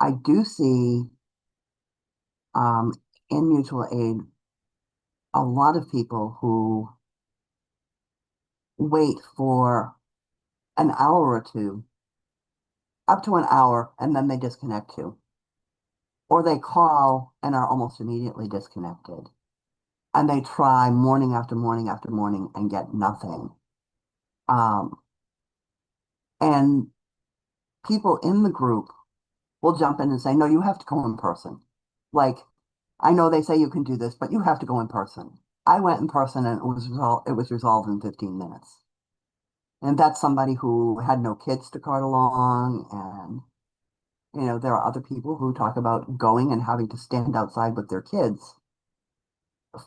I do see um, in mutual aid a lot of people who wait for an hour or two, up to an hour, and then they disconnect too. Or they call and are almost immediately disconnected. And they try morning after morning after morning and get nothing. Um, and people in the group will jump in and say, no, you have to go in person. Like, I know they say you can do this, but you have to go in person. I went in person and it was resolved in 15 minutes. And that's somebody who had no kids to cart along. And, there are other people who talk about going and having to stand outside with their kids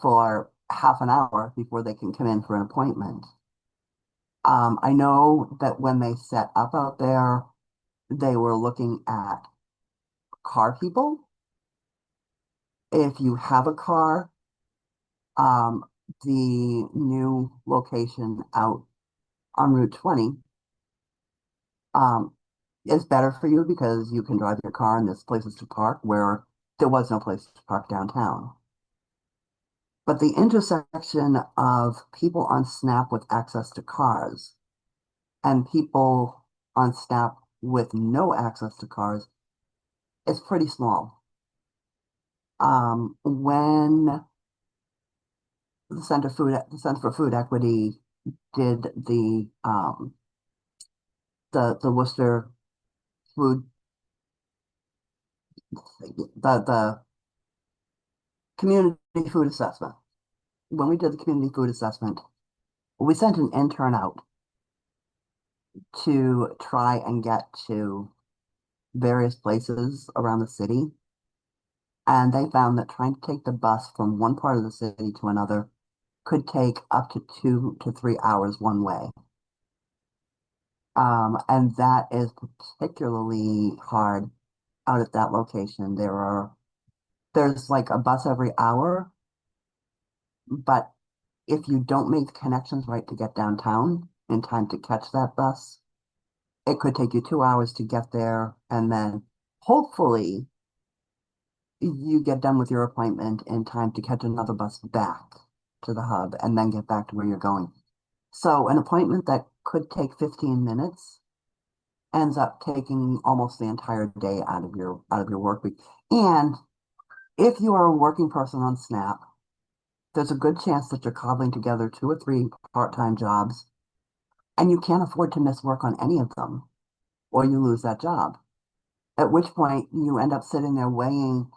for half an hour before they can come in for an appointment. I know that when they set up out there, they were looking at car people. If you have a car, um, the new location out on Route 20 um, is better for you because you can drive your car and there's places to park where there was no place to park downtown. But the intersection of people on Snap with access to cars and people on Snap with no access to cars is pretty small. When the Center for Food Equity did the Worcester food the community food assessment. When we did the community food assessment, we sent an intern out to try and get to various places around the city. And they found that trying to take the bus from one part of the city to another could take up to 2 to 3 hours one way. And that is particularly hard out at that location. There's like a bus every hour, but if you don't make the connections right to get downtown in time to catch that bus, it could take you 2 hours to get there, and then hopefully you get done with your appointment in time to catch another bus back to the hub and then get back to where you're going. So an appointment that could take 15 minutes ends up taking almost the entire day out of your work week. And if you are a working person on Snap, there's a good chance that you're cobbling together 2 or 3 part-time jobs, and you can't afford to miss work on any of them, or you lose that job. At which point you end up sitting there weighing,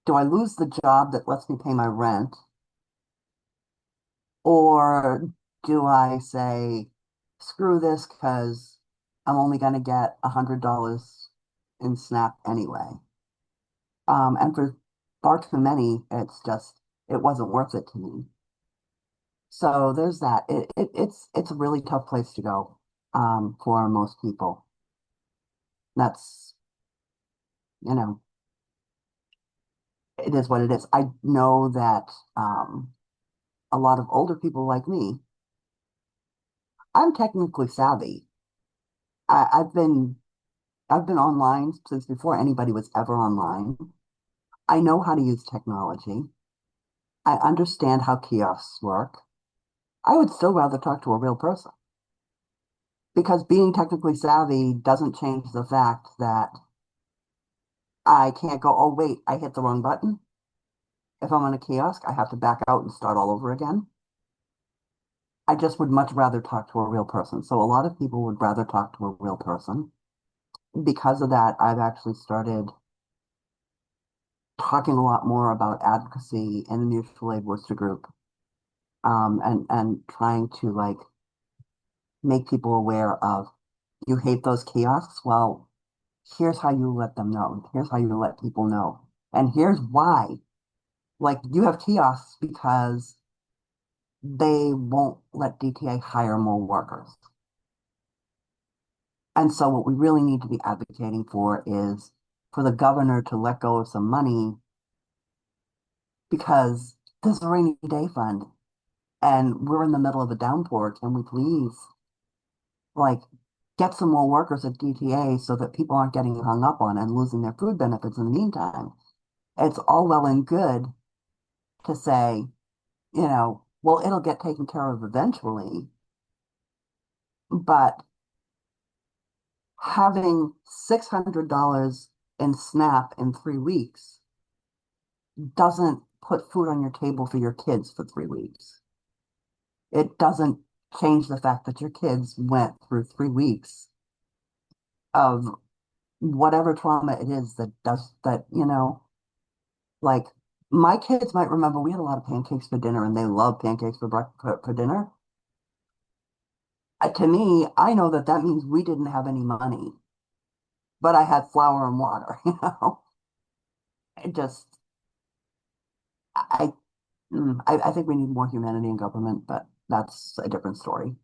do I lose the job that lets me pay my rent? Or do I say, screw this because I'm only going to get $100 in Snap anyway? And for far too many, it wasn't worth it to me. So there's that. It's a really tough place to go for most people. That's, you know, it is what it is. I know that a lot of older people like me, I'm technically savvy. I, I've been I've been online since before anybody was ever online. I know how to use technology. I understand how kiosks work. I would still rather talk to a real person because being technically savvy doesn't change the fact that I can't go, oh, wait, I hit the wrong button. If I'm on a kiosk, I have to back out and start all over again. I just would much rather talk to a real person. So a lot of people would rather talk to a real person. Because of that, I've actually started talking a lot more about advocacy in the mutual aid Worcester group, and trying to like make people aware of, you hate those kiosks. Well, here's how you let them know. Here's how you let people know. And here's why. Like, you have kiosks because they won't let DTA hire more workers. And so what we really need to be advocating for is for the governor to let go of some money because there's a rainy day fund and we're in the middle of a downpour. Can we please, like, get some more workers at DTA so that people aren't getting hung up on and losing their food benefits in the meantime. It's all well and good to say, well, it'll get taken care of eventually, but having $600 in SNAP in 3 weeks doesn't put food on your table for your kids for 3 weeks. It doesn't change the fact that your kids went through 3 weeks of whatever trauma it is that does that, like my kids might remember we had a lot of pancakes for dinner and they love pancakes for breakfast for dinner. To me, I know that that means we didn't have any money, but I had flour and water, It just, I, I think we need more humanity in government, but that's a different story.